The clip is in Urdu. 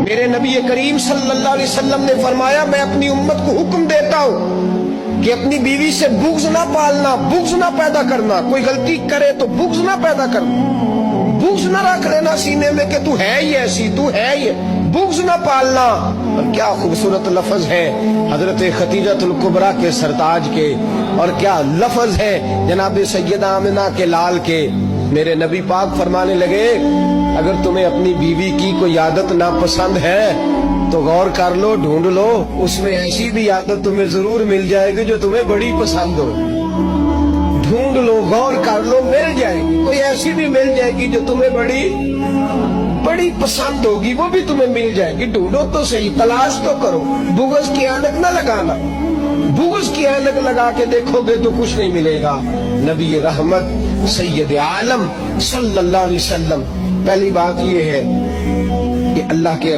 میرے نبی کریم صلی اللہ علیہ وسلم نے فرمایا میں اپنی امت کو حکم دیتا ہوں کہ اپنی بیوی سے بغض نہ پالنا، بغض نہ پیدا کرنا. کوئی غلطی کرے تو بغض نہ پیدا کرنا، بغض نہ رکھ لینا سینے میں کہ تو ہے ہی ایسی، تو ہے ہی، بغض نہ پالنا. اور کیا خوبصورت لفظ ہے حضرت خدیجہ الکبریٰ کے سرتاج کے، اور کیا لفظ ہے جناب سیدہ آمنہ کے لال کے. میرے نبی پاک فرمانے لگے اگر تمہیں اپنی بیوی کی کوئی عادت ناپسند ہے تو غور کر لو، ڈھونڈ لو، اس میں ایسی بھی عادت تمہیں ضرور مل جائے گی جو تمہیں بڑی پسند ہو. ڈھونڈ لو، غور کر لو، مل جائے گی. کوئی ایسی بھی مل جائے گی جو تمہیں بڑی پسند ہوگی، وہ بھی تمہیں مل جائے گی. ڈھونڈو تو صحیح، تلاش تو کرو. بغض کی عینک نہ لگانا، بغض کی عینک لگا کے دیکھو گے تو کچھ نہیں ملے گا. نبی رحمت سید عالم صلی اللہ علیہ وسلم، پہلی بات یہ ہے کہ اللہ کے